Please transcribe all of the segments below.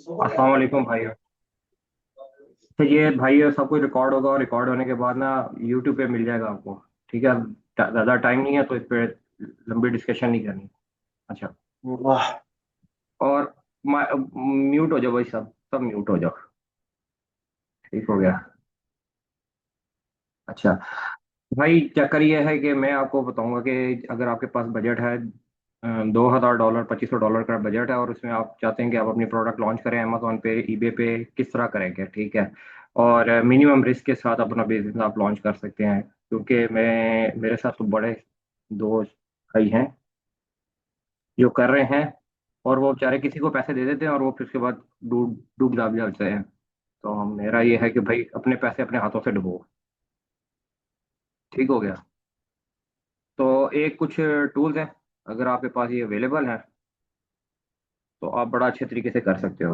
अस्सलाम वालेकुम भाई। तो ये भाई ये सब कुछ रिकॉर्ड होगा और रिकॉर्ड होने के बाद ना यूट्यूब पे मिल जाएगा आपको। ठीक है। ज़्यादा टाइम नहीं है तो इस पे लंबी डिस्कशन नहीं करनी। अच्छा। वाह। और म्यूट हो जाओ भाई, सब सब म्यूट हो जाओ। ठीक हो गया। अच्छा। भाई चक्कर ये है कि मैं आपको बताऊंगा कि अगर आपके पास बजट है $2,000, $2,500 का बजट है और उसमें आप चाहते हैं कि आप अपनी प्रोडक्ट लॉन्च करें अमेजोन पे ईबे पे, किस तरह करेंगे? ठीक है। और मिनिमम रिस्क के साथ अपना बिजनेस आप लॉन्च कर सकते हैं, क्योंकि मैं मेरे साथ तो बड़े दो भाई हैं जो कर रहे हैं, और वो बेचारे किसी को पैसे दे देते हैं और वो फिर उसके बाद डूब डूब दाब जाते हैं। तो मेरा ये है कि भाई अपने पैसे अपने हाथों से डुबो। ठीक हो गया। तो एक कुछ टूल्स हैं, अगर आपके पास ये अवेलेबल है तो आप बड़ा अच्छे तरीके से कर सकते हो।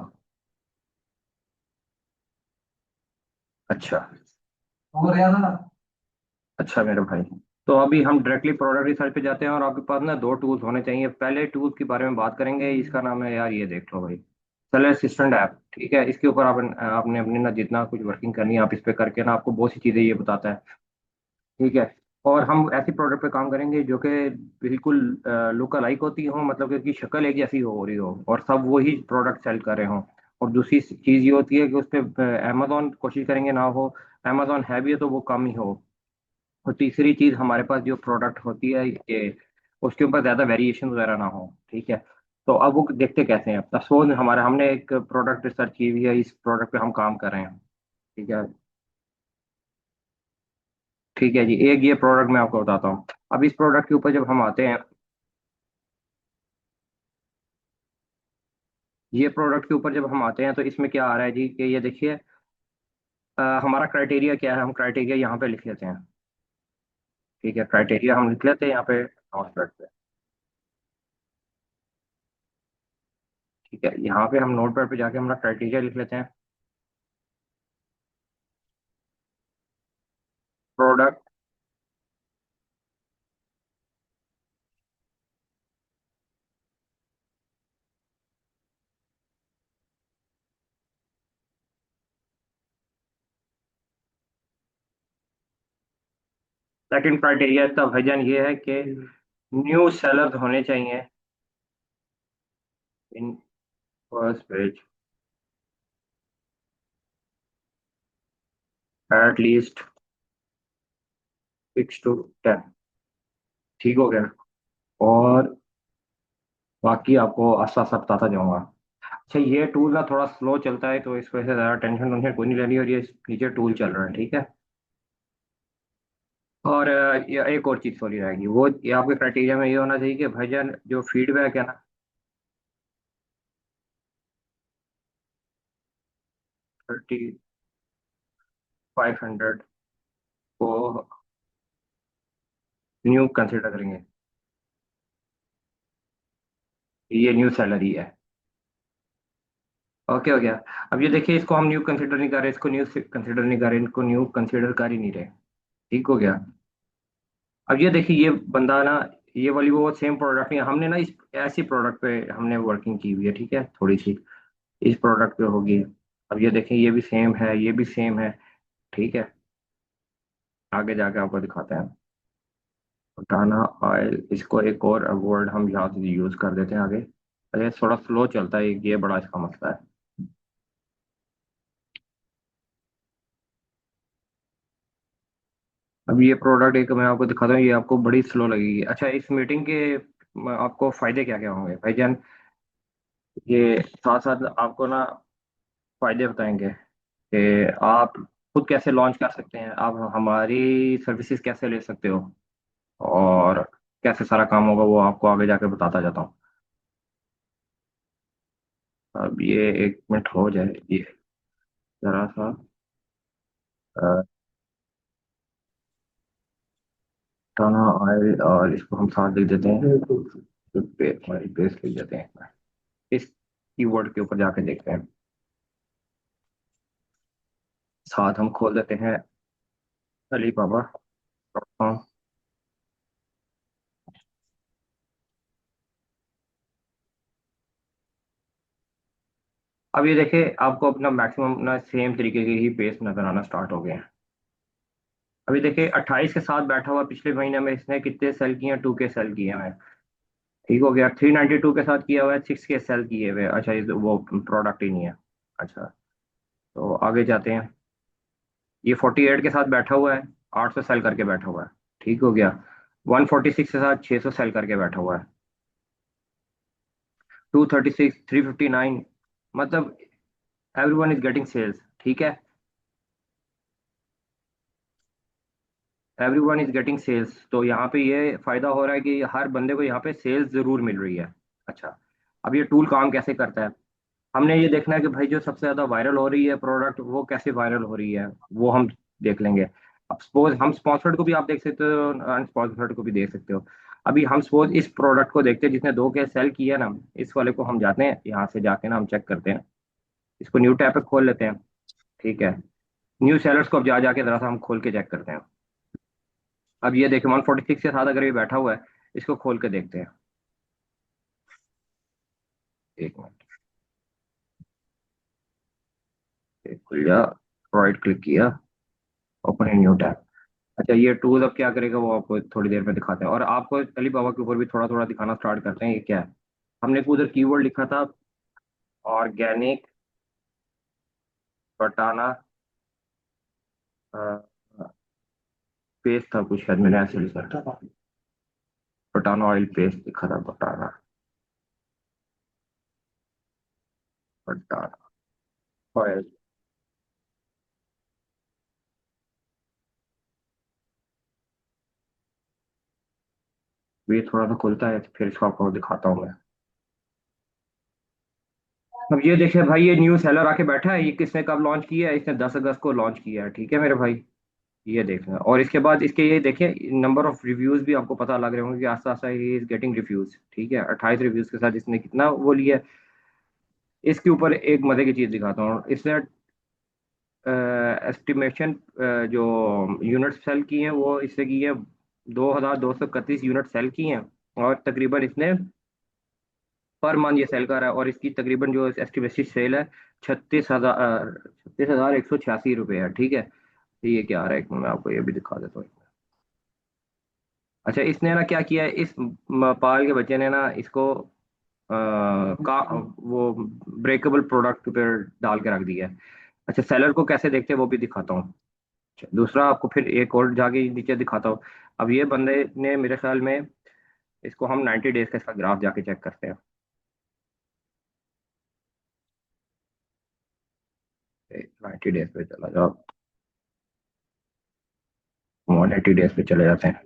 अच्छा। और यार। अच्छा मेरे भाई, तो अभी हम डायरेक्टली प्रोडक्ट रिसर्च पे जाते हैं और आपके पास ना दो टूल्स होने चाहिए। पहले टूल्स के बारे में बात करेंगे, इसका नाम है यार, ये देख लो भाई, सेलर असिस्टेंट ऐप। ठीक है, इसके ऊपर आपने अपनी ना जितना कुछ वर्किंग करनी है आप इस पे करके ना आपको बहुत सी चीज़ें ये बताता है। ठीक है। और हम ऐसी प्रोडक्ट पे काम करेंगे जो कि बिल्कुल लुक अलाइक होती हो, मतलब कि उसकी शक्ल एक जैसी हो रही हो और सब वही प्रोडक्ट सेल कर रहे हो। और दूसरी चीज़ ये होती है कि उस पर अमेजोन कोशिश करेंगे ना हो, अमेजोन है भी है तो वो कम ही हो। और तीसरी चीज़, हमारे पास जो प्रोडक्ट होती है ये उसके ऊपर ज़्यादा वेरिएशन वगैरह ना हो। ठीक है। तो अब वो देखते कैसे हैं, सपोज हमारा हमने एक प्रोडक्ट रिसर्च की हुई है, इस प्रोडक्ट पे हम काम कर रहे हैं। ठीक है। ठीक है जी, एक ये प्रोडक्ट मैं आपको बताता हूँ। अब इस प्रोडक्ट के ऊपर जब हम आते हैं, ये प्रोडक्ट के ऊपर जब हम आते हैं तो इसमें क्या आ रहा है जी कि ये देखिए, हमारा क्राइटेरिया क्या है, हम क्राइटेरिया यहाँ पे लिख लेते हैं। ठीक है, क्राइटेरिया हम लिख लेते हैं यहाँ पे नोटपैड पे। ठीक है, यहाँ पे हम नोटपैड पे जाके हमारा क्राइटेरिया लिख लेते हैं। प्रोडक्ट। सेकंड क्राइटेरिया इसका भाईजान ये है कि न्यू सेलर्स होने चाहिए in first page at least 6 to 10। ठीक हो गया। और बाकी आपको आस्ता आस्ता बताता जाऊंगा। अच्छा, ये टूल ना थोड़ा स्लो चलता है तो इस वजह से ज़्यादा टेंशन वेंशन कोई नहीं लेनी, और ये नीचे टूल चल रहा है। ठीक है। और ये एक और चीज़ सॉरी रहेगी, वो ये आपके क्राइटेरिया में ये होना चाहिए कि भाईजान जो फीडबैक है ना, 3500 को न्यू कंसिडर करेंगे। ये न्यू सैलरी है। ओके हो गया। अब ये देखिए, इसको हम न्यू कंसिडर नहीं कर रहे, इसको न्यू कंसिडर नहीं कर रहे, इनको न्यू कंसिडर कर ही नहीं रहे। ठीक हो गया। अब ये देखिए, ये बंदा ना, ये वाली वो सेम प्रोडक्ट नहीं, हमने ना इस ऐसी प्रोडक्ट पे हमने वर्किंग की हुई है। ठीक है, थोड़ी सी इस प्रोडक्ट पे होगी। अब ये देखें, ये भी सेम है, ये भी सेम है। ठीक है। आगे जाके आपको दिखाते हैं। टाना ऑयल, इसको एक और वर्ड हम यहाँ से यूज कर देते हैं आगे। अरे थोड़ा स्लो चलता है, ये बड़ा इसका मसला है। अब ये प्रोडक्ट एक मैं आपको दिखाता हूँ, ये आपको बड़ी स्लो लगेगी। अच्छा, इस मीटिंग के आपको फायदे क्या क्या होंगे भाईजान? ये साथ साथ आपको ना फायदे बताएंगे कि आप खुद कैसे लॉन्च कर सकते हैं, आप हमारी सर्विसेज कैसे ले सकते हो, और कैसे सारा काम होगा वो आपको आगे जाके बताता जाता हूँ। अब ये एक मिनट हो जाए ये जरा सा। अ, टाना ऑयल, और इसको हम साथ लिख देते हैं, हमारी बेस लिख देते हैं। इस कीवर्ड के ऊपर जाके देखते हैं। साथ हम खोल देते हैं alibaba.com। अब ये देखिए आपको अपना मैक्सिमम अपना सेम तरीके के ही पेस नजर आना स्टार्ट हो गए हैं। अभी देखिए 28 के साथ बैठा हुआ, पिछले महीने में इसने कितने सेल किए हैं, 2 के सेल किए हैं। ठीक हो गया, 392 के साथ किया हुआ है, 6 के सेल किए हुए हैं। अच्छा, ये तो वो प्रोडक्ट ही नहीं है। अच्छा, तो आगे जाते हैं। ये 48 के साथ बैठा हुआ है, 800 सेल करके बैठा हुआ है। ठीक हो गया। 146 के साथ 600 सेल करके बैठा हुआ है। 236, 359, मतलब एवरीवन इज गेटिंग सेल्स। ठीक है, एवरीवन इज गेटिंग सेल्स, तो यहाँ पे ये फायदा हो रहा है कि हर बंदे को यहाँ पे सेल्स जरूर मिल रही है। अच्छा, अब ये टूल काम कैसे करता है, हमने ये देखना है कि भाई जो सबसे ज्यादा वायरल हो रही है प्रोडक्ट, वो कैसे वायरल हो रही है, वो हम देख लेंगे। अब सपोज हम स्पॉन्सर्ड को भी आप देख सकते हो, अनस्पॉन्सर्ड को भी देख सकते हो। अभी हम सपोज इस प्रोडक्ट को देखते हैं जिसने 2 के सेल किया ना, इस वाले को हम जाते हैं यहाँ से, जाके ना हम चेक करते हैं। इसको न्यू टैब पे खोल लेते हैं। ठीक है, न्यू सेलर्स को अब जा जाके जरा सा हम खोल के चेक करते हैं। अब ये देखिए 146 के साथ अगर ये बैठा हुआ है, इसको खोल के देखते हैं। एक मिनट, एक खुल जा, राइट क्लिक किया, ओपन इन न्यू टैब। अच्छा, ये टूल अब क्या करेगा वो आपको थोड़ी देर में दिखाते हैं, और आपको अली बाबा के ऊपर भी थोड़ा थोड़ा दिखाना स्टार्ट करते हैं। ये क्या है, हमने उधर कीवर्ड लिखा था, ऑर्गेनिक बटाना पेस्ट था कुछ, शायद मैंने ऐसे लिखा था, बटाना ऑयल पेस्ट लिखा था, बटाना, बटाना ऑयल। ये थोड़ा सा खुलता है तो फिर इसको आपको दिखाता हूँ मैं। अब ये देखिए भाई, ये न्यू सेलर आके बैठा है, ये किसने कब लॉन्च किया है, इसने 10 अगस्त को लॉन्च किया है। ठीक है मेरे भाई, ये देखना, और इसके बाद इसके ये देखिए नंबर ऑफ रिव्यूज भी आपको पता लग रहे होंगे कि आस्ता आस्ता ही इज गेटिंग रिव्यूज। ठीक है, 28 रिव्यूज के साथ इसने कितना वो लिया है। इसके ऊपर एक मजे की चीज दिखाता हूँ, इसने एस्टिमेशन जो यूनिट सेल की हैं वो इससे की है, 2231 यूनिट सेल की हैं। और तकरीबन इसने पर मंथ ये सेल कर रहा है, और इसकी तकरीबन जो एस्टिमेटेड सेल है 36,186 रुपये है। ठीक है, तो ये क्या आ रहा है, एक मिनट मैं आपको ये भी दिखा देता हूँ। अच्छा, इसने ना क्या किया है, इस पाल के बच्चे ने ना इसको का वो ब्रेकेबल प्रोडक्ट पर डाल के रख दिया है। अच्छा, सेलर को कैसे देखते हैं वो भी दिखाता हूँ। अच्छा, दूसरा आपको फिर एक और जाके नीचे दिखाता हूँ। अब ये बंदे ने मेरे ख्याल में, इसको हम 90 डेज का इसका ग्राफ जाके चेक करते हैं। 90 डेज पे चला जाओ, 180 डेज पे चले जाते हैं,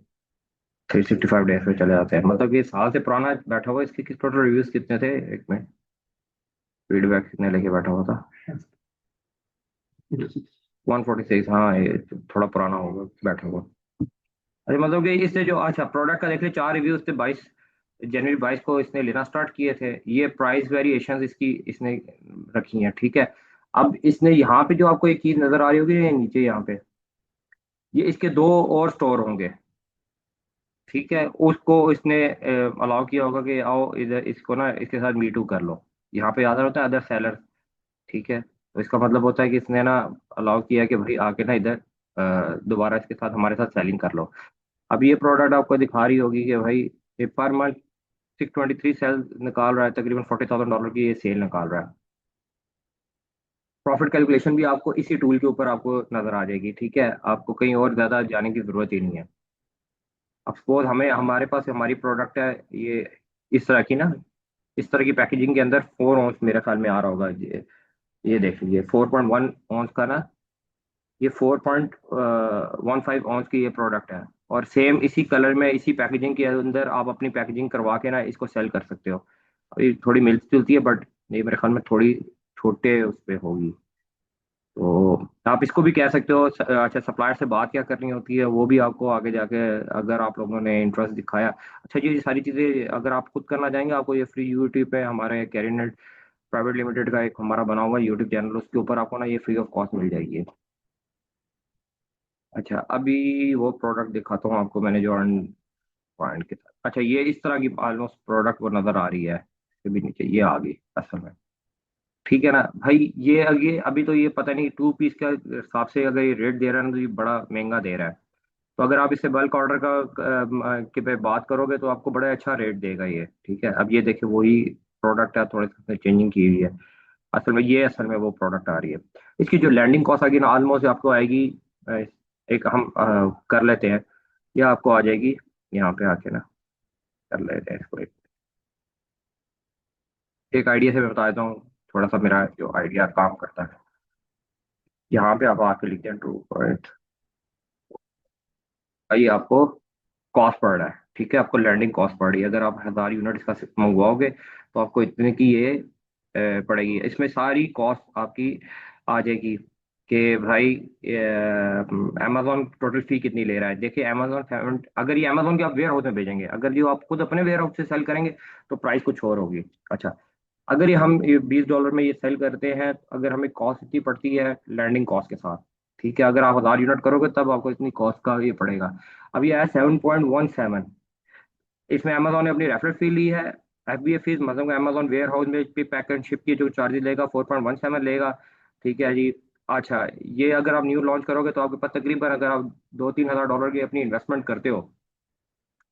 365 डेज पे चले जाते हैं, मतलब ये साल से पुराना बैठा हुआ है। इसके किस टोटल रिव्यूज कितने थे, एक में फीडबैक कितने लेके बैठा हुआ था, 146। हाँ, ये थोड़ा पुराना होगा बैठा हुआ। अरे मतलब कि इससे जो, अच्छा प्रोडक्ट का देख ले, 4 रिव्यूज थे, 22 जनवरी 22 को इसने लेना स्टार्ट किए थे। ये प्राइस वेरिएशंस इसकी इसने रखी हैं। ठीक है, अब इसने यहाँ पे जो आपको एक चीज नजर आ रही होगी, ये नीचे यहाँ पे, ये इसके 2 और स्टोर होंगे। ठीक है, उसको इसने अलाउ किया होगा कि आओ इधर इसको ना इसके साथ मीटू कर लो। यहाँ पे याद होता है अदर सेलर। ठीक है, तो इसका मतलब होता है कि इसने ना अलाउ किया कि भाई आके ना इधर दोबारा इसके साथ हमारे साथ सेलिंग कर लो। अब ये प्रोडक्ट आपको दिखा रही होगी कि भाई ये पर मंथ 623 सेल निकाल रहा है, तकरीबन $40,000 की ये सेल निकाल रहा है। प्रॉफिट कैलकुलेशन भी आपको इसी टूल के ऊपर आपको नजर आ जाएगी। ठीक है, आपको कहीं और ज्यादा जाने की जरूरत ही नहीं है। अब सपोज हमें, हमारे पास हमारी प्रोडक्ट है ये, इस तरह की ना, इस तरह की पैकेजिंग के अंदर 4 ऑन्स मेरे ख्याल में आ रहा होगा। ये देख लीजिए 4.1 ऑन्स का ना, ये 4.15 ऑन्स की ये प्रोडक्ट है। और सेम इसी कलर में इसी पैकेजिंग के अंदर आप अपनी पैकेजिंग करवा के ना इसको सेल कर सकते हो। ये थोड़ी मिलती जुलती है, बट ये मेरे ख्याल में थोड़ी छोटे उस पे होगी। तो आप इसको भी कह सकते हो। अच्छा, सप्लायर से बात क्या करनी होती है वो भी आपको आगे जाके, अगर आप लोगों ने इंटरेस्ट दिखाया। अच्छा, ये सारी चीज़ें अगर आप खुद करना चाहेंगे, आपको ये फ्री यूट्यूब पे हमारे कैरिनेट प्राइवेट लिमिटेड का एक हमारा बना हुआ यूट्यूब चैनल, उसके ऊपर आपको ना ये फ्री ऑफ कॉस्ट मिल जाएगी। अच्छा, अभी वो प्रोडक्ट दिखाता हूँ आपको, मैंने जो अर्न पॉइंट के साथ। अच्छा, ये इस तरह की ऑलमोस्ट प्रोडक्ट वो नज़र आ रही है, ये भी नीचे ये आ गई असल में। ठीक है ना भाई। ये आगे अभी तो ये पता नहीं 2 पीस के हिसाब से अगर ये रेट दे रहा है ना तो ये बड़ा महंगा दे रहा है। तो अगर आप इससे बल्क ऑर्डर का के पे बात करोगे तो आपको बड़ा अच्छा रेट देगा ये। ठीक है, अब ये देखिए वही प्रोडक्ट है, थोड़ी सी चेंजिंग की हुई है। असल में वो प्रोडक्ट आ रही है। इसकी जो लैंडिंग कॉस्ट आएगी ना ऑलमोस्ट आपको आएगी अ, एक हम कर लेते हैं, या आपको आ जाएगी यहाँ पे आके ना, कर लेते हैं इसको एक आइडिया से मैं बता देता हूँ। थोड़ा सा मेरा जो आइडिया काम करता है, यहाँ पे आप आके लिखते हैं 2 पॉइंट, ये आपको कॉस्ट पड़ रहा है। ठीक है, आपको लैंडिंग कॉस्ट पड़ रही है। अगर आप 1000 यूनिट इसका मंगवाओगे तो आपको इतने की ये पड़ेगी। इसमें सारी कॉस्ट आपकी आ जाएगी कि भाई अमेजोन टोटल फी कितनी ले रहा है। देखिए अमेजोन, अगर ये अमेजोन के आप वेयर हाउस में भेजेंगे, अगर जो आप खुद अपने वेयर हाउस से सेल करेंगे तो प्राइस कुछ और होगी। अच्छा, अगर ये हम $20 में ये सेल करते हैं, अगर हमें कॉस्ट इतनी पड़ती है लैंडिंग कॉस्ट के साथ। ठीक है, अगर आप 1000 यूनिट करोगे तब आपको इतनी कॉस्ट का ये पड़ेगा। अब ये है 7.17। इसमें अमेजोन ने अपनी रेफरल फी ली है, FBA फीस मतलब अमेजोन वेयर हाउस में भी पैक एंड शिप की जो चार्जेस लेगा 4.17 लेगा। ठीक है जी। अच्छा, ये अगर आप न्यू लॉन्च करोगे तो आपके पास तकरीबन, अगर आप 2-3 हज़ार डॉलर की अपनी इन्वेस्टमेंट करते हो,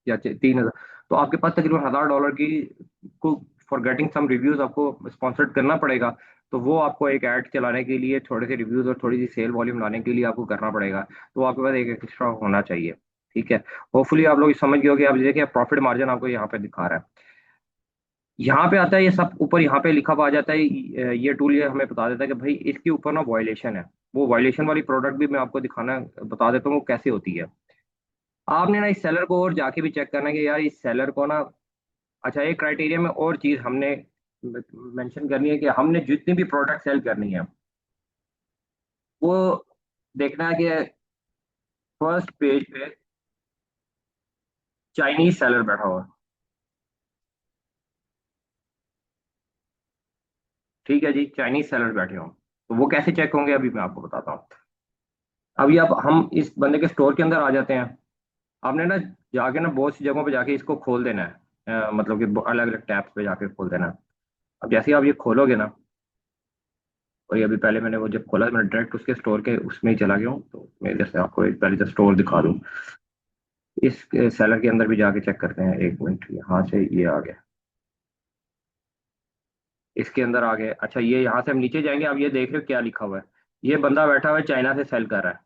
या 3 हज़ार, तो आपके पास तकरीबन 1000 डॉलर की को फॉर गेटिंग सम रिव्यूज आपको स्पॉन्सर्ड करना पड़ेगा। तो वो आपको एक ऐड चलाने के लिए, थोड़े से रिव्यूज और थोड़ी सी सेल वॉल्यूम लाने के लिए आपको करना पड़ेगा। तो आपके पास एक एक्स्ट्रा होना चाहिए। ठीक है, होपफुली आप लोग समझ गए हो कि आप देखिए प्रॉफिट मार्जिन आपको यहाँ पे दिखा रहा है। यहाँ पे आता है ये सब ऊपर, यहाँ पे लिखा हुआ आ जाता है। ये टूल ये हमें बता देता है कि भाई इसके ऊपर ना वायलेशन है। वो वायलेशन वाली प्रोडक्ट भी मैं आपको दिखाना बता देता हूँ वो कैसे होती है। आपने ना इस सेलर को और जाके भी चेक करना है कि यार इस सेलर को ना, अच्छा एक क्राइटेरिया में और चीज हमने मेंशन करनी है कि हमने जितनी भी प्रोडक्ट सेल करनी है वो देखना है कि फर्स्ट पेज पे चाइनीज सेलर बैठा हुआ है। ठीक है जी, चाइनीज सेलर बैठे हों तो वो कैसे चेक होंगे अभी मैं आपको बताता हूँ। अभी अब हम इस बंदे के स्टोर के अंदर आ जाते हैं। आपने ना जाके ना बहुत सी जगहों पे जाके इसको खोल देना है, मतलब कि अलग अलग टैब्स पे जाके खोल देना है। अब जैसे ही आप ये खोलोगे ना, और ये अभी पहले मैंने वो जब खोला मैंने डायरेक्ट उसके स्टोर के उसमें ही चला गया हूँ, तो मैं जैसे आपको एक पहले स्टोर दिखा दूँ। इस सेलर के अंदर भी जाके चेक करते हैं, एक मिनट, यहाँ से ये आ गया, इसके अंदर आ गए। अच्छा, ये यहाँ से हम नीचे जाएंगे, अब ये देख रहे हो क्या लिखा हुआ है। ये बंदा बैठा हुआ है चाइना से सेल कर रहा है।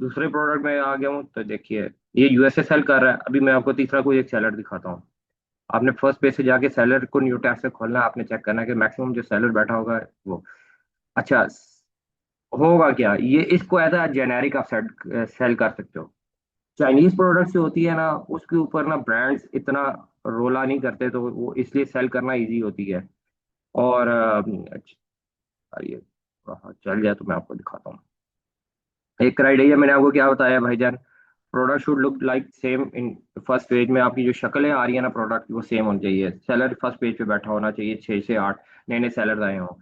दूसरे प्रोडक्ट में आ गया हूँ तो देखिए ये यूएसए सेल कर रहा है। अभी मैं आपको तीसरा कोई एक सेलर दिखाता हूँ। आपने फर्स्ट पेज से जाके सेलर को न्यू टैब से खोलना है, आपने चेक करना है कि मैक्सिमम जो सेलर बैठा होगा वो। अच्छा, होगा क्या, ये इसको एज अ जेनेरिक आप सेल कर सकते हो। चाइनीज प्रोडक्ट जो होती है ना उसके ऊपर ना ब्रांड्स इतना रोला नहीं करते, तो वो इसलिए सेल करना इजी होती है। और ये हाँ, चल जाए तो मैं आपको दिखाता हूँ। एक क्राइटेरिया मैंने आपको क्या बताया भाईजान, product should look like same in first page में। आपकी जो शक्लें आ रही है ना प्रोडक्ट वो सेम होनी चाहिए। सेलर फर्स्ट पेज पे बैठा होना चाहिए, 6 से 8 नए नए सेलर आए हों।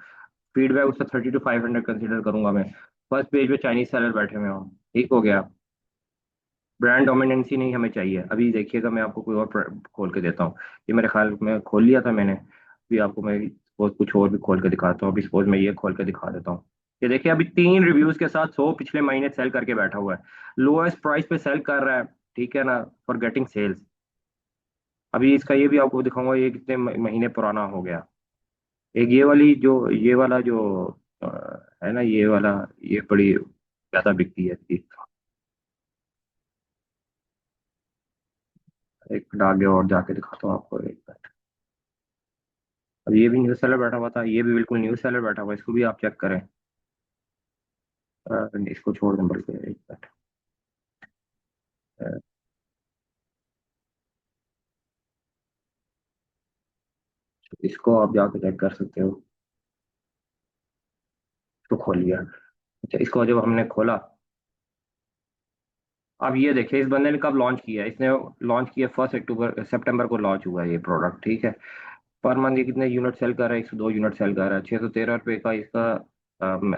फीडबैक उसका 30 to 500 कंसिडर करूंगा मैं। फर्स्ट पेज पे चाइनीज सेलर बैठे हुए हों। ठीक हो गया। ब्रांड डोमिनेंसी नहीं हमें चाहिए। अभी देखिएगा मैं आपको कोई और खोल के देता हूँ। ये मेरे ख्याल में खोल लिया था मैंने, अभी आपको मैं सपोज कुछ और भी खोल के दिखाता हूँ। अभी सपोज मैं ये खोल के दिखा देता हूँ। ये देखिए अभी 3 रिव्यूज के साथ 100 पिछले महीने सेल करके बैठा हुआ है। लोएस्ट प्राइस पे सेल कर रहा है। ठीक है ना, फॉर गेटिंग सेल्स। अभी इसका ये भी आपको दिखाऊंगा ये कितने महीने पुराना हो गया। एक ये वाली जो ये वाला जो अ, है ना ये वाला, ये बड़ी ज्यादा बिकती है इसकी। एक आगे और जाके दिखाता हूँ आपको एक। अब ये भी न्यू सेलर बैठा हुआ था, ये भी बिल्कुल न्यू सेलर बैठा हुआ है, इसको भी आप चेक करें। इसको छोड़ दें बल्कि एक मिनट। अ, इसको आप जाके चेक कर सकते हो। इसको खोल लिया। अच्छा, इसको जब हमने खोला, अब ये देखिए इस बंदे ने कब लॉन्च किया है। इसने लॉन्च किया 1 अक्टूबर सितंबर को लॉन्च हुआ है ये प्रोडक्ट। ठीक है, पर मंथ ये कितने यूनिट सेल कर रहा है, 102 यूनिट सेल कर रहा है। 613 रुपये का इसका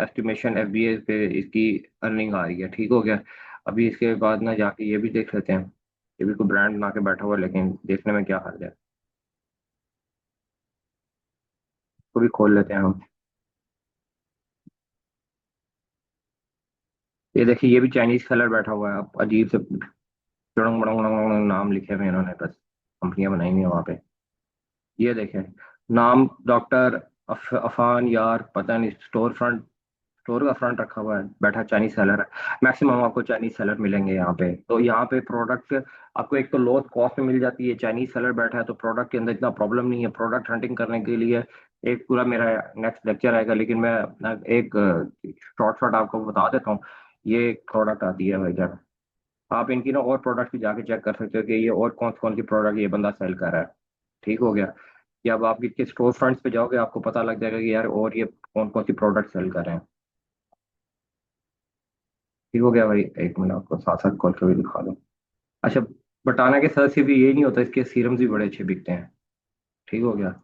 एस्टिमेशन FBA पे इसकी अर्निंग आ रही है। ठीक हो गया। अभी इसके बाद ना जाके ये भी देख लेते हैं। ये भी कोई ब्रांड बना के बैठा हुआ है लेकिन देखने में क्या हाल है। को भी खोल लेते हैं हम। ये देखिए, ये भी चाइनीज सेलर बैठा हुआ है, अब अजीब से चुड़ंग बड़ंग बड़ंग बड़ंग नाम लिखे हुए हैं इन्होंने, बस कंपनियां बनाई हुई है वहां पे। ये देखें, नाम डॉक्टर अफान यार, पता नहीं, स्टोर का फ्रंट रखा हुआ है, बैठा चाइनीज सेलर है। मैक्सिमम आपको चाइनीज सेलर मिलेंगे यहाँ पे। तो यहाँ पे प्रोडक्ट आपको एक तो लोअर कॉस्ट में मिल जाती है, चाइनीज सेलर बैठा है तो प्रोडक्ट के अंदर इतना प्रॉब्लम नहीं है। प्रोडक्ट हंटिंग करने के लिए एक पूरा मेरा नेक्स्ट लेक्चर आएगा, लेकिन मैं अपना एक शॉर्ट शॉर्ट आपको बता देता हूँ। ये एक प्रोडक्ट आती है भाई जान, आप इनकी ना और प्रोडक्ट भी जाके चेक कर सकते हो कि ये और कौन सी प्रोडक्ट ये बंदा सेल कर रहा है। ठीक हो गया। या अब आप इसके स्टोर फ्रंट्स पे जाओगे, आपको पता लग जाएगा कि यार और ये कौन सी प्रोडक्ट सेल कर रहे हैं। ठीक हो गया भाई, एक मिनट आपको साथ साथ कॉल करके दिखा दूँ। अच्छा, बटाना के साथ सिर्फ ये नहीं होता, इसके सीरम्स भी बड़े अच्छे बिकते हैं। ठीक हो गया।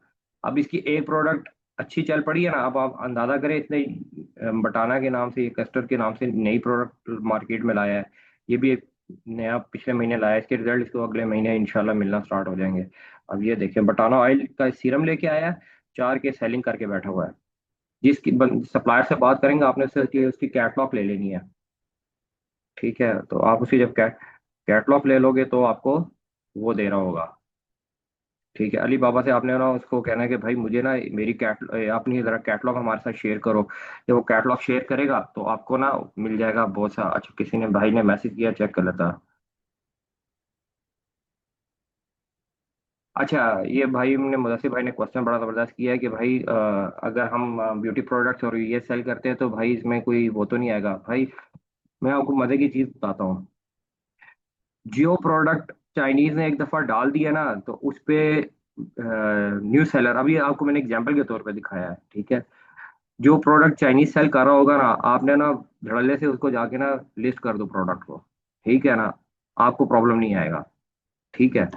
अब इसकी एक प्रोडक्ट अच्छी चल पड़ी है ना, अब आप अंदाजा करें इसने बटाना के नाम से, ये कस्टर्ड के नाम से नई प्रोडक्ट मार्केट में लाया है। ये भी एक नया पिछले महीने लाया है, इसके रिजल्ट इसको अगले महीने इंशाल्लाह मिलना स्टार्ट हो जाएंगे। अब ये देखें, बटाना ऑयल का सीरम लेके आया है, 4 के सेलिंग करके बैठा हुआ है। जिसकी सप्लायर से बात करेंगे आपने, उससे उसकी कैटलॉग ले लेनी है। ठीक है, तो आप उसकी जब कैटलॉग ले लोगे तो आपको वो दे रहा होगा। ठीक है, अली बाबा से आपने ना उसको कहना है कि भाई मुझे ना मेरी अपनी जरा कैटलॉग हमारे साथ शेयर करो। जब वो कैटलॉग शेयर करेगा तो आपको ना मिल जाएगा बहुत सा। अच्छा, किसी ने भाई ने मैसेज किया, चेक कर लेता। अच्छा, ये भाई ने मुदस्सिर भाई ने क्वेश्चन बड़ा जबरदस्त किया है कि भाई अगर हम ब्यूटी प्रोडक्ट्स और ये सेल करते हैं तो भाई इसमें कोई वो तो नहीं आएगा भाई। मैं आपको मजे की चीज बताता हूँ। जियो प्रोडक्ट चाइनीज ने एक दफा डाल दिया ना, तो उस पे न्यू सेलर, अभी आपको मैंने एग्जांपल के तौर पे दिखाया है, ठीक है। जो प्रोडक्ट चाइनीज सेल कर रहा होगा ना, आपने ना धड़ल्ले से उसको जाके ना लिस्ट कर दो प्रोडक्ट को। ठीक है ना, आपको प्रॉब्लम नहीं आएगा। ठीक है।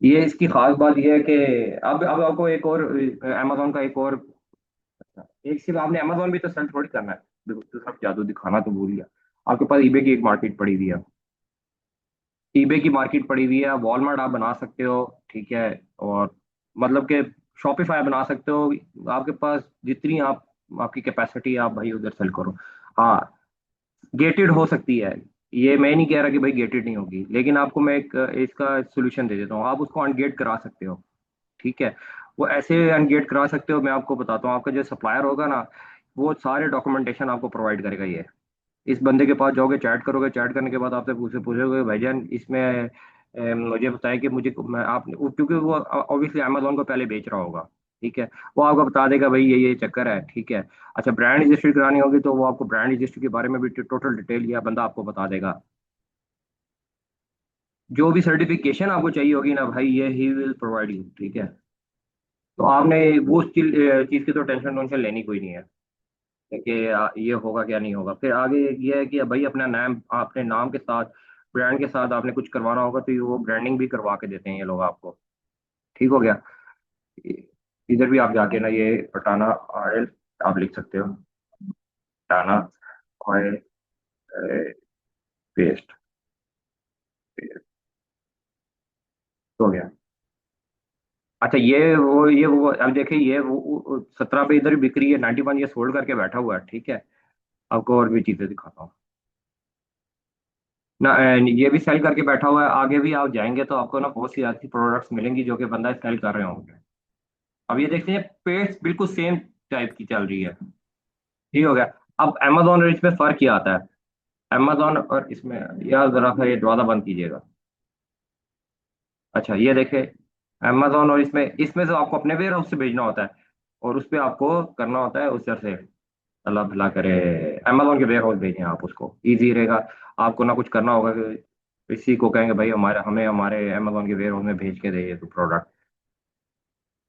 ये इसकी खास बात ये है कि अब आपको एक और अमेजोन का एक और, एक सिर्फ आपने अमेजोन भी तो सेल थोड़ी करना है। देखो, तो सब जादू दिखाना तो भूल गया। आपके पास ईबे की एक मार्केट पड़ी हुई है। ईबे की मार्केट पड़ी हुई है, वॉलमार्ट आप बना सकते हो। ठीक है। और मतलब कि शॉपिफाई बना सकते हो। आपके पास जितनी आपकी कैपेसिटी, आप भाई उधर सेल करो। हाँ, गेटेड हो सकती है। ये मैं नहीं कह रहा कि भाई गेटेड नहीं होगी, लेकिन आपको मैं एक इसका सोल्यूशन दे देता हूँ, आप उसको अनगेट करा सकते हो। ठीक है। वो ऐसे अनगेट करा सकते हो, मैं आपको बताता हूँ। आपका जो सप्लायर होगा ना, वो सारे डॉक्यूमेंटेशन आपको प्रोवाइड करेगा। ये इस बंदे के पास जाओगे, चैट करोगे, चैट करने के बाद आपसे पूछोगे भाईजान इसमें मुझे बताया कि मुझे मैं आप, क्योंकि वो ऑब्वियसली अमेजोन को पहले बेच रहा होगा। ठीक है। वो आपको बता देगा भाई ये चक्कर है। ठीक है। अच्छा, ब्रांड रजिस्ट्री करानी होगी तो वो आपको ब्रांड रजिस्ट्री के बारे में भी टोटल डिटेल यह बंदा आपको बता देगा। जो भी सर्टिफिकेशन आपको चाहिए होगी ना भाई, ये ही विल प्रोवाइड यू। ठीक है। तो आपने वो चीज चीज की तो टेंशन वेंशन लेनी कोई नहीं है कि ये होगा क्या नहीं होगा। फिर आगे ये है कि भाई अपना नाम, अपने नाम के साथ, ब्रांड के साथ आपने कुछ करवाना होगा तो ये वो ब्रांडिंग भी करवा के देते हैं ये लोग आपको। ठीक हो गया। इधर भी आप जाके ना ये पटाना ऑयल आप लिख सकते हो, पटाना ऑयल पेस्ट, हो गया। अच्छा, ये वो अब देखिए, ये वो 17 पे इधर बिक्री है, 91 ये सोल्ड करके बैठा हुआ है। ठीक है। आपको और भी चीजें दिखाता हूँ ना। ये भी सेल करके बैठा हुआ है। आगे भी आप जाएंगे तो आपको ना बहुत सी ऐसी प्रोडक्ट्स मिलेंगी जो कि बंदा सेल कर रहे होंगे। अब ये देखते हैं, पेस्ट बिल्कुल सेम टाइप की चल रही है। ठीक हो गया। अब अमेजोन और इसमें फर्क क्या आता है? अमेजोन और इसमें, यार जरा सा ये दरवाजा बंद कीजिएगा। अच्छा, ये देखे, अमेजोन और इसमें इसमें से आपको अपने वेयर हाउस से भेजना होता है, और उस पर आपको करना होता है उस तरह से। अल्लाह भला करे, अमेजोन के वेयर हाउस भेजें आप उसको, इजी रहेगा। आपको ना कुछ करना होगा कि इसी को कहेंगे भाई हमें हमारे अमेजोन के वेयर हाउस में भेज के दे ये तो प्रोडक्ट।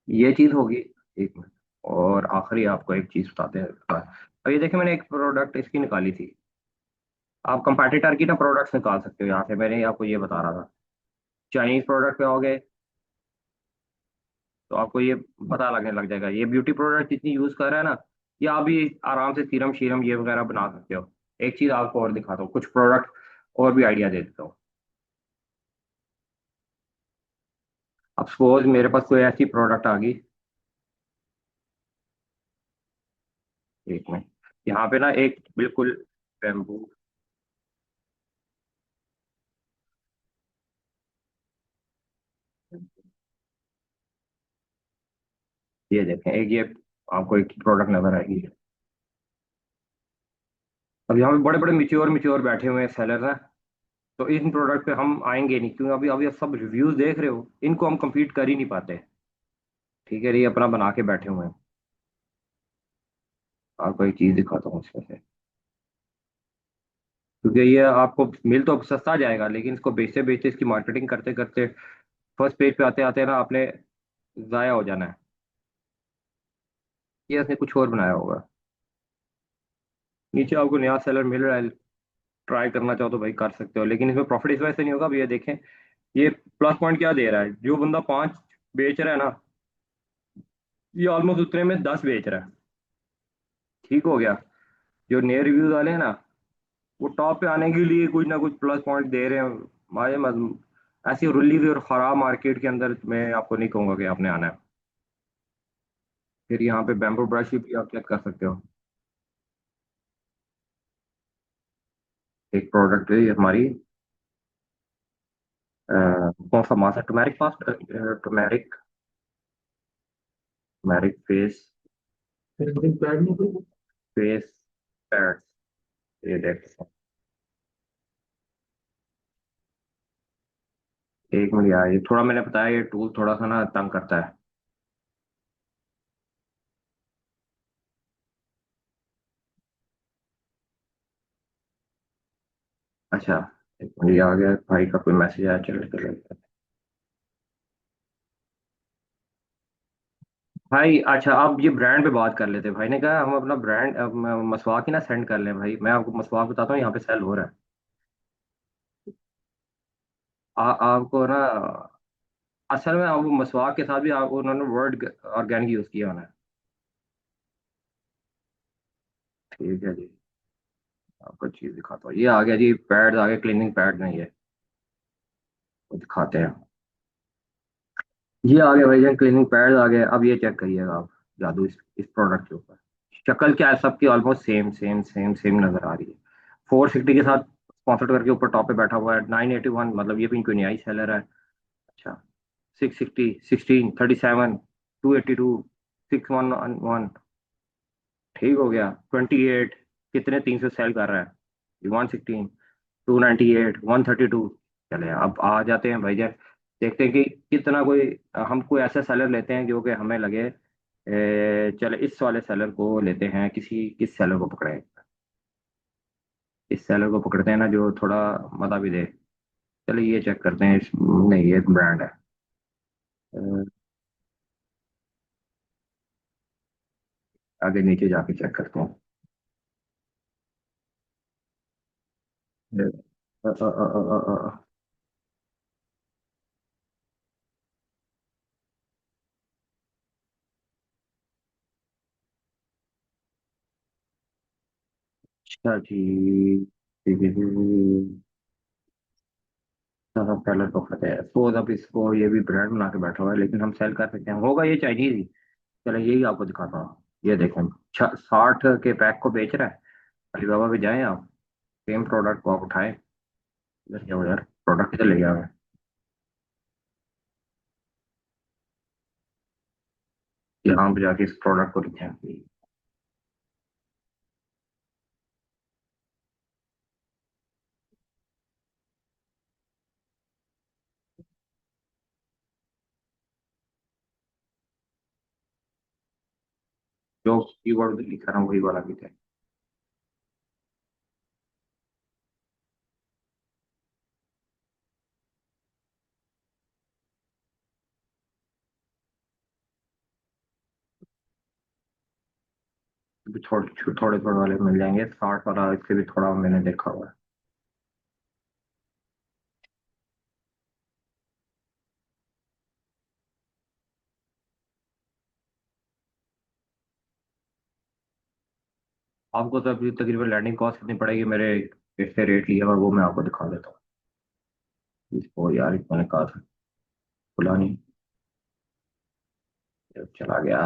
ये चीज होगी। एक मिनट, और आखिरी आपको एक चीज बताते हैं। अब ये देखिए, मैंने एक प्रोडक्ट इसकी निकाली थी। आप कंपेटिटर की ना प्रोडक्ट्स निकाल सकते हो यहाँ से, मैंने आपको ये बता रहा था। चाइनीज प्रोडक्ट पे हो गए तो आपको ये पता लगने लग जाएगा, ये ब्यूटी प्रोडक्ट जितनी यूज कर रहा है ना, ये आप भी आराम से सीरम शीरम ये वगैरह बना सकते हो। एक चीज आपको और दिखाता हूँ, कुछ प्रोडक्ट और भी आइडिया दे देता हूँ। अब सपोज मेरे पास कोई ऐसी प्रोडक्ट आ गई, एक में यहाँ पे ना एक बिल्कुल बैम्बू। ये देखें, एक ये आपको एक प्रोडक्ट नजर आएगी। अब यहाँ पे बड़े बड़े मिच्योर मिच्योर बैठे हुए हैं सेलर ना। तो इन प्रोडक्ट पे हम आएंगे नहीं, क्योंकि अभी अभी आप सब रिव्यूज देख रहे हो, इनको हम compete कर ही नहीं पाते। ठीक है, ये अपना बना के बैठे हुए हैं। आपको एक चीज दिखाता हूँ इसमें से, क्योंकि ये आपको मिल तो सस्ता जाएगा, लेकिन इसको बेचते बेचते इसकी मार्केटिंग करते करते फर्स्ट पेज पे आते आते ना आपने जाया हो जाना है। ये इसने कुछ और बनाया होगा। नीचे आपको नया सेलर मिल रहा है, ट्राई करना चाहो तो भाई कर सकते हो, लेकिन इसमें प्रॉफिट इस वजह से नहीं होगा। अब ये देखें, ये प्लस पॉइंट क्या दे रहा है, जो बंदा 5 बेच रहा है ना, ये ऑलमोस्ट उतने में 10 बेच रहा है। ठीक हो गया। जो नए रिव्यूज वाले हैं ना, वो टॉप पे आने के लिए कुछ ना कुछ प्लस पॉइंट दे रहे हैं। माए ऐसी रुली हुई और खराब मार्केट के अंदर मैं आपको नहीं कहूंगा कि आपने आना है। फिर यहाँ पे बैम्बू ब्रश भी आप चेक कर सकते हो। एक प्रोडक्ट है ये हमारी, कौन सा मासा, turmeric past, turmeric, turmeric face, face pad. ये देख सकते हैं। एक मिनट यार, ये थोड़ा मैंने बताया, ये टूल थोड़ा सा ना तंग करता है। अच्छा, एक मिनट, ये आ गया भाई का कोई मैसेज आया, चलो चलो। भाई अच्छा, अब ये ब्रांड पे बात कर लेते हैं। भाई ने कहा हम अपना ब्रांड मसवाक ही ना सेंड कर लें। भाई मैं आपको मसवाक बताता हूँ, यहाँ पे सेल हो रहा है। आपको ना, असल में आपको मसवाक के साथ भी आप उन्होंने वर्ड ऑर्गेनिक यूज किया होना है। ठीक है जी, आपको चीज दिखाता हूँ। ये आ गया जी, पैड्स आ गए, क्लीनिंग पैड नहीं है, वो दिखाते हैं। ये आ गया भाई जान, क्लीनिंग पैड्स आ गए। अब ये चेक करिएगा आप, जादू इस प्रोडक्ट के ऊपर। शक्ल क्या है सबकी, almost same same same same नजर आ रही है। 460 के साथ स्पॉन्सर्ड करके ऊपर टॉप पे बैठा हुआ है। 981, मतलब ये भी कोई नया ही सेलर है। अच्छा, 660, 16, 37, 282, 611, ठीक हो गया। 28, कितने 300 सेल कर रहा है। 116, 298, 132। चले अब आ जाते हैं भाईजान, देखते हैं कि कितना कोई, हम कोई ऐसा सेलर लेते हैं जो कि हमें लगे, चले इस वाले सेलर को लेते हैं, किस सेलर को पकड़े। इस सेलर को पकड़ते हैं ना जो थोड़ा मजा भी दे। चलिए ये चेक करते हैं नहीं, ये ब्रांड है। अ, आगे नीचे जाके चेक करते हैं। अ, अ, अ, अ, अ, अ, अच्छा जी, ठीक है जी। सेलर को पकड़ते हैं, सपोज अब इसको ये भी ब्रांड बना के बैठा हुआ है, लेकिन हम सेल कर सकते हैं, होगा ये चाइनीज ही। चलो यही आपको दिखाता हूँ। ये देखें, 60 के पैक को बेच रहा है। अलीबाबा पे जाएं आप, सेम प्रोडक्ट को आप उठाएं। इधर जाओ यार, प्रोडक्ट इधर ले गया है। यहाँ पे जाके इस प्रोडक्ट को लिखें। जो कीवर्ड लिख रहा हूँ वही वाला लिखें। अभी थोड़े थोड़े थोड़े वाले मिल जाएंगे, 60 वाला इससे भी थोड़ा मैंने देखा हुआ है। आपको तो अभी तकरीबन लैंडिंग कॉस्ट कितनी पड़ेगी मेरे इससे रेट लिया, और वो मैं आपको दिखा देता हूँ। इसको यार मैंने कहा था, खुला नहीं, ये चला गया।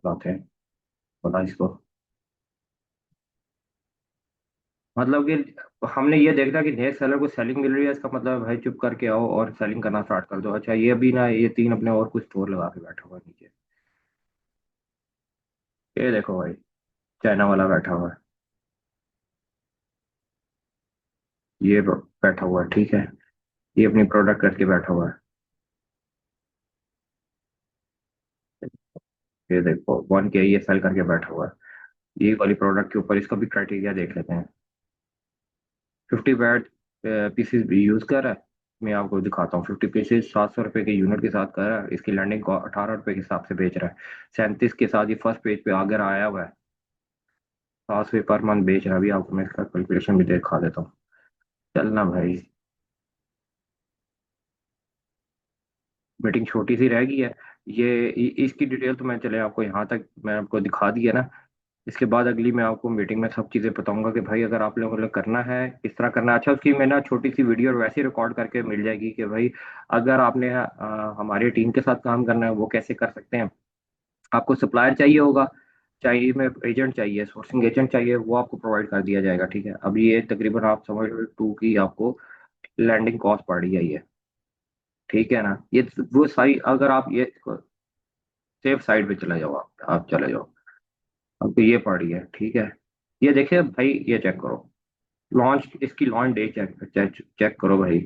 बात है, बता इसको। मतलब कि हमने ये देखा कि नए सेलर को सेलिंग मिल रही है, इसका मतलब भाई चुप करके आओ और सेलिंग करना स्टार्ट कर दो। अच्छा ये भी ना, ये तीन अपने और कुछ स्टोर लगा के बैठा हुआ है नीचे। ये देखो भाई, चाइना वाला बैठा हुआ है, ये बैठा हुआ है, ठीक है। ये अपनी प्रोडक्ट करके बैठा हुआ है। ये देखो 1K ये सेल करके बैठा हुआ है। ये वाली प्रोडक्ट के ऊपर इसका भी क्राइटेरिया देख लेते हैं। 50 बैट पीसीस भी यूज कर रहा है। मैं आपको दिखाता हूँ, 50 पीसेस 700 रुपये के यूनिट के साथ कर रहा है। इसकी लैंडिंग को 18 रुपये के हिसाब से बेच रहा है। 37 के साथ ये फर्स्ट पेज पे आकर आया हुआ है। 700 पर मंथ बेच रहा है। अभी आपको मैं इसका कैलकुलेशन भी दिखा देता हूँ। चलना भाई, मीटिंग छोटी सी रह गई है। ये इसकी डिटेल तो मैं चले आपको यहाँ तक मैं आपको दिखा दिया ना। इसके बाद अगली मैं आपको मीटिंग में सब चीज़ें बताऊंगा कि भाई अगर आप लोगों को करना है किस तरह करना है। अच्छा उसकी मैं ना छोटी सी वीडियो वैसे रिकॉर्ड करके मिल जाएगी कि भाई अगर आपने हमारी टीम के साथ काम करना है वो कैसे कर सकते हैं। आपको सप्लायर चाहिए होगा, चाहिए में एजेंट चाहिए, सोर्सिंग एजेंट चाहिए, वो आपको प्रोवाइड कर दिया जाएगा, ठीक है। अब ये तकरीबन आप समझ लो 2 की आपको लैंडिंग कॉस्ट पड़ रही है ये, ठीक है ना। ये वो सारी अगर आप ये सेफ साइड पे चले जाओ, आप चले जाओ। आपको ये पड़ रही है, ठीक है। ये देखिए भाई, ये चेक करो, लॉन्च इसकी launch date check check check करो भाई।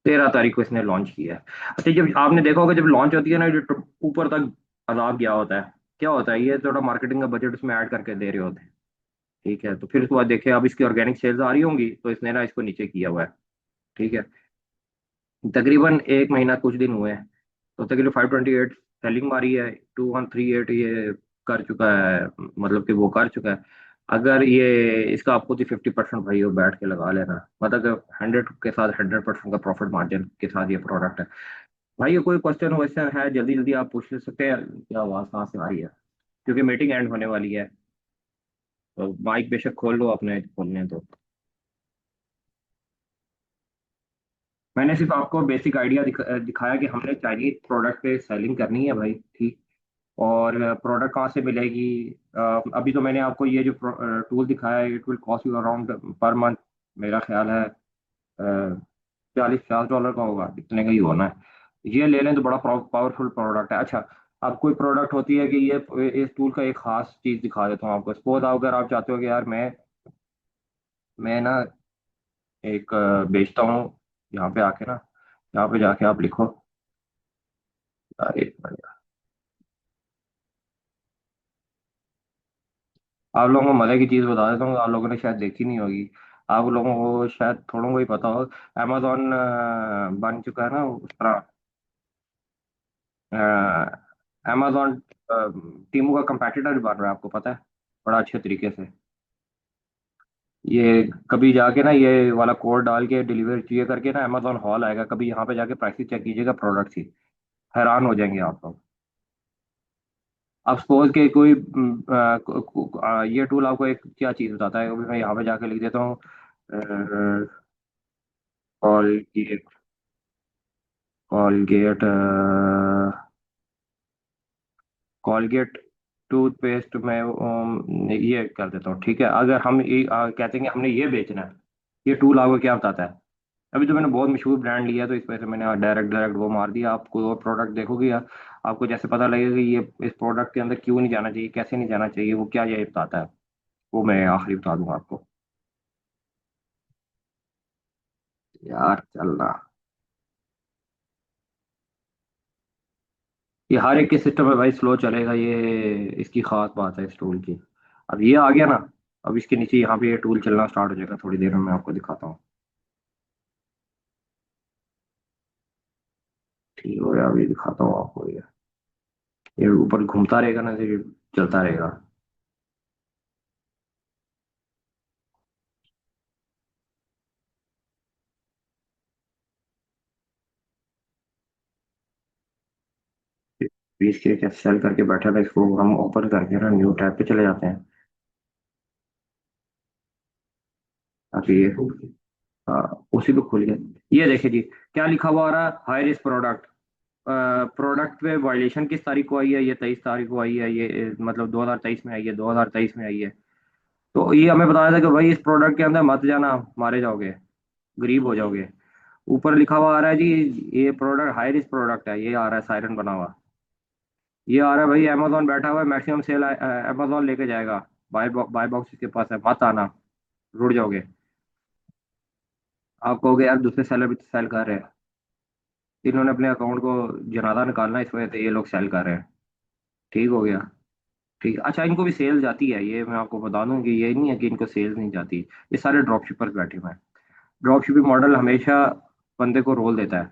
13 तारीख को इसने लॉन्च किया है। अच्छा जब आपने देखा होगा जब लॉन्च होती है ना, जो ऊपर तक अलाव गया होता है, क्या होता है, ये थोड़ा मार्केटिंग का बजट उसमें ऐड करके दे रहे होते हैं, ठीक है। तो फिर उसके बाद देखिए अब इसकी ऑर्गेनिक सेल्स आ रही होंगी तो इसने ना इसको नीचे किया हुआ है, ठीक है। तकरीबन एक महीना कुछ दिन हुए हैं, तो तकरीबन 528 सेलिंग मारी है। 2138 ये कर चुका है, मतलब कि वो कर चुका है। अगर ये इसका आपको तो 50% भाई वो बैठ के लगा लेना, मतलब 100 के साथ 100% का प्रॉफिट मार्जिन के साथ ये प्रोडक्ट है। भाई ये कोई क्वेश्चन वैश्चन है जल्दी जल्दी आप पूछ ले सकते हैं। क्या आवाज़ कहाँ से आ रही है, क्योंकि मीटिंग एंड होने वाली है। तो माइक बेशक खोल लो अपने खोलने तो। मैंने सिर्फ आपको बेसिक आइडिया दिखाया कि हमने चाइनीज प्रोडक्ट पे सेलिंग करनी है भाई, ठीक। और प्रोडक्ट कहाँ से मिलेगी। अभी तो मैंने आपको ये जो टूल दिखाया है, it will cost you around per month, मेरा ख्याल है 40-50 डॉलर का होगा, इतने का ही होना है। ये ले लें तो बड़ा पावरफुल प्रोडक्ट है। अच्छा अब कोई प्रोडक्ट होती है कि ये इस टूल का एक खास चीज दिखा देता हूँ आपको। सपोज अगर आप चाहते हो कि यार मैं ना एक बेचता हूँ, यहाँ पे आके ना, यहाँ पे जाके आप लिखो, एक मिनट, आप लोगों को मजे की चीज बता देता हूँ, आप लोगों ने शायद देखी नहीं होगी। आप लोगों को शायद थोड़ा को ही पता हो, अमेजोन बन चुका है ना उस तरह। अमेजोन टीमू का कंपेटिटर बन रहा है, आपको पता है, बड़ा अच्छे तरीके से। ये कभी जाके ना ये वाला कोड डाल के डिलीवर चाहिए करके ना, अमेजोन हॉल आएगा, कभी यहाँ पे जाके प्राइसेस चेक कीजिएगा प्रोडक्ट की, हैरान हो जाएंगे आप लोग। अब सपोज के कोई ये टूल आपको एक क्या चीज बताता है, अभी मैं यहाँ पे जाके लिख देता हूँ कॉलगेट, कॉलगेट कॉलगेट टूथपेस्ट में ये कर देता हूँ, ठीक है। अगर हम ये कहते हैं कि हमने ये बेचना है, ये टूल आपको क्या बताता है। अभी तो मैंने बहुत मशहूर ब्रांड लिया तो इस वजह से मैंने डायरेक्ट डायरेक्ट वो मार दिया। आपको वो प्रोडक्ट देखोगे या आपको जैसे पता लगेगा कि ये इस प्रोडक्ट के अंदर क्यों नहीं जाना चाहिए, कैसे नहीं जाना चाहिए, वो क्या ये बताता है, वो मैं आखिरी बता दूंगा आपको। यार चलना, ये हर एक के सिस्टम में भाई स्लो चलेगा, ये इसकी खास बात है इस टूल की। अब ये आ गया ना, अब इसके नीचे यहाँ पे ये टूल चलना स्टार्ट हो जाएगा, थोड़ी देर में मैं आपको दिखाता हूँ। ठीक हो गया, अभी दिखाता हूँ आपको। ये ऊपर घूमता रहेगा ना, तो ये चलता रहेगा। बीस के क्या सेल करके बैठा था, इसको हम ओपन करके ना न्यू टैब पे चले जाते हैं। अभी ये उसी पे खुल गया। ये देखिए जी, क्या लिखा हुआ आ रहा है, हाई रिस्क प्रोडक्ट। प्रोडक्ट पे वायलेशन किस तारीख को आई है, ये 23 तारीख को आई है, ये मतलब 2023 में आई है, 2023 में आई है। तो ये हमें बताया था कि भाई इस प्रोडक्ट के अंदर मत जाना, मारे जाओगे, गरीब हो जाओगे। ऊपर लिखा हुआ आ रहा है जी, ये प्रोडक्ट हाई रिस्क प्रोडक्ट है, ये आ रहा है सायरन बना हुआ। ये आ रहा है भाई, अमेजोन बैठा हुआ है, मैक्सिमम सेल अमेजोन लेके जाएगा। बाय बॉक्स इसके पास है, मत आना, रुड़ जाओगे। आप कहोगे यार दूसरे सेलर भी सेल कर रहे हैं, इन्होंने अपने अकाउंट को जनादा निकालना है, इस वजह से ये लोग सेल कर रहे हैं। ठीक हो गया। ठीक, अच्छा इनको भी सेल जाती है, ये मैं आपको बता दूं कि ये नहीं है कि इनको सेल नहीं जाती। ये सारे ड्रॉप शिपर्स बैठे हुए हैं। ड्रॉप शिपिंग मॉडल हमेशा बंदे को रोल देता है।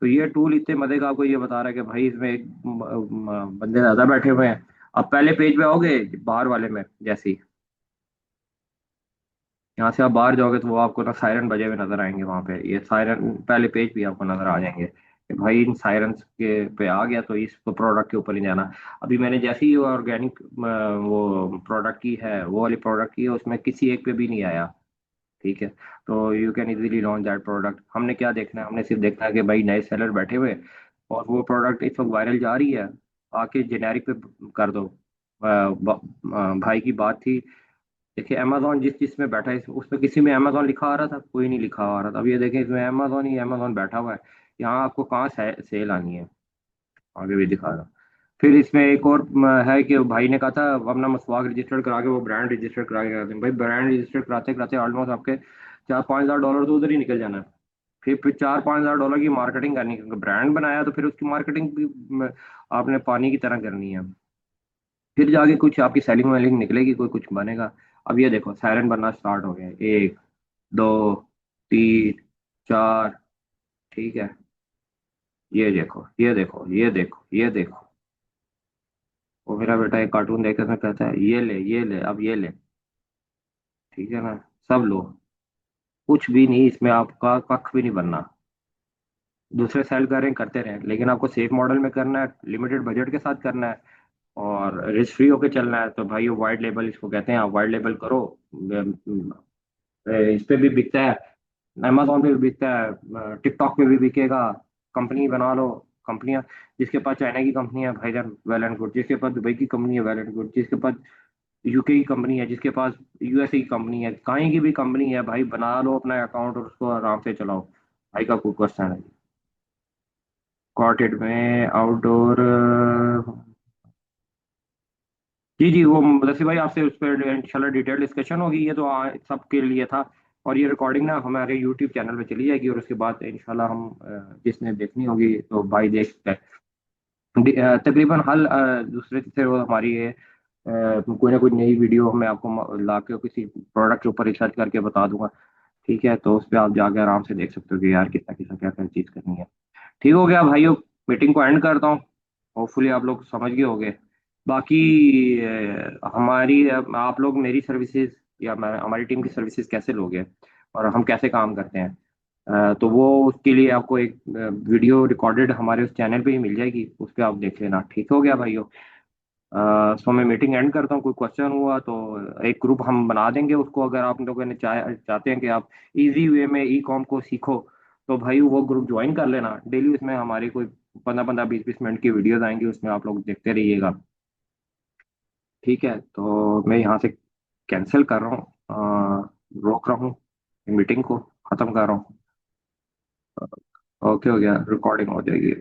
तो ये टूल इतने मजे का आपको ये बता रहा है कि भाई इसमें एक बंदे ज्यादा बैठे हुए हैं। अब पहले पेज पे आओगे, बाहर वाले में जैसे ही यहाँ से आप बाहर जाओगे तो वो आपको ना सायरन बजे हुए नजर आएंगे। वहां पे ये सायरन पहले पेज भी आपको नजर आ जाएंगे कि भाई इन सायरन के पे आ गया तो इस प्रोडक्ट के ऊपर नहीं जाना। अभी मैंने जैसे ही ऑर्गेनिक वो प्रोडक्ट की है, वो वाली प्रोडक्ट की है, उसमें किसी एक पे भी नहीं आया। ठीक है। तो you can easily launch that product. हमने क्या देखना है, हमने सिर्फ देखना है कि भाई नए सेलर बैठे हुए और वो प्रोडक्ट इस वक्त वायरल जा रही है, आके जेनेरिक पे कर दो। भाई की बात थी। देखिए अमेजोन जिस चीज में बैठा है उसमें किसी में अमेजोन लिखा आ रहा था, कोई नहीं लिखा आ रहा था। अब ये देखें इसमें अमेजोन ही अमेजोन बैठा हुआ है। यहाँ आपको कहाँ सेल आनी है, आगे भी दिखा रहा। फिर इसमें एक और है कि भाई ने कहा था अपना मसवाक रजिस्टर्ड करा के वो ब्रांड रजिस्टर्ड करा के कराते हैं। भाई ब्रांड रजिस्टर्ड कराते कराते ऑलमोस्ट आपके 4-5 हज़ार डॉलर तो उधर ही निकल जाना है। फिर 4-5 हज़ार डॉलर की मार्केटिंग करनी है, क्योंकि ब्रांड बनाया तो फिर उसकी मार्केटिंग भी आपने पानी की तरह करनी है। फिर जाके कुछ आपकी सेलिंग वेलिंग निकलेगी, कोई कुछ बनेगा। अब ये देखो सायरन बनना स्टार्ट हो गया, 1, 2, 3, 4। ठीक है। ये देखो ये देखो ये देखो ये देखो। वो मेरा बेटा एक कार्टून देखकर मैं कहता है ये ले ये ले अब ये ले। ठीक है ना, सब लो। कुछ भी नहीं इसमें, आपका कख भी नहीं बनना। दूसरे सेल कर रहे हैं करते रहे, लेकिन आपको सेफ मॉडल में करना है, लिमिटेड बजट के साथ करना है और रिस्क फ्री होके चलना है। तो भाई वाइट लेबल इसको कहते हैं, आप वाइट लेबल करो। इस पे भी बिकता है, अमेजोन पे भी बिकता है, टिकटॉक पे भी बिकेगा। कंपनी बना लो, कंपनियां। जिसके पास चाइना की कंपनी है भाईजान वेल एंड गुड, जिसके पास दुबई की कंपनी है वेल एंड गुड, जिसके पास यूके की कंपनी है, जिसके पास यूएसए की कंपनी है, कहीं की भी कंपनी है भाई, बना लो अपना अकाउंट और उसको आराम से चलाओ। भाई का कोई क्वेश्चन है? कॉटेड में आउटडोर। जी जी, वो मुदस्सिर भाई आपसे उस पर इंशाल्लाह डिटेल डिस्कशन होगी। ये तो सबके लिए था। और ये रिकॉर्डिंग ना हमारे यूट्यूब चैनल पे चली जाएगी और उसके बाद इंशाल्लाह हम जिसने देखनी होगी तो भाई देख सकते हैं। तकरीबन हल दूसरे तीसरे वो हमारी ये कोई ना कोई नई वीडियो मैं आपको ला के किसी प्रोडक्ट के ऊपर रिसर्च करके बता दूंगा। ठीक है, तो उस पर आप जाके आराम से देख सकते हो कि यार कितना कितना क्या क्या चीज़ करनी है। ठीक हो गया भाइयों, मीटिंग को एंड करता हूँ। होपफुली आप लोग समझ गए होंगे। बाकी हमारी आप लोग मेरी सर्विसेज या हमारी टीम की सर्विसेज कैसे लोगे और हम कैसे काम करते हैं, तो वो उसके लिए आपको एक वीडियो रिकॉर्डेड हमारे उस चैनल पे ही मिल जाएगी, उस पर आप देख लेना। ठीक हो गया भाइयों। सो मैं मीटिंग एंड करता हूँ। कोई क्वेश्चन हुआ तो एक ग्रुप हम बना देंगे उसको, अगर आप लोगों ने चाहते हैं कि आप इजी वे में ई कॉम को सीखो तो भाई वो ग्रुप ज्वाइन कर लेना। डेली उसमें हमारी कोई 15-15, 20-20 मिनट की वीडियोस आएंगी, उसमें आप लोग देखते रहिएगा। ठीक है, तो मैं यहाँ से कैंसिल कर रहा हूँ, रोक रहा हूँ, मीटिंग को खत्म कर रहा हूँ। ओके, हो गया, रिकॉर्डिंग हो जाएगी।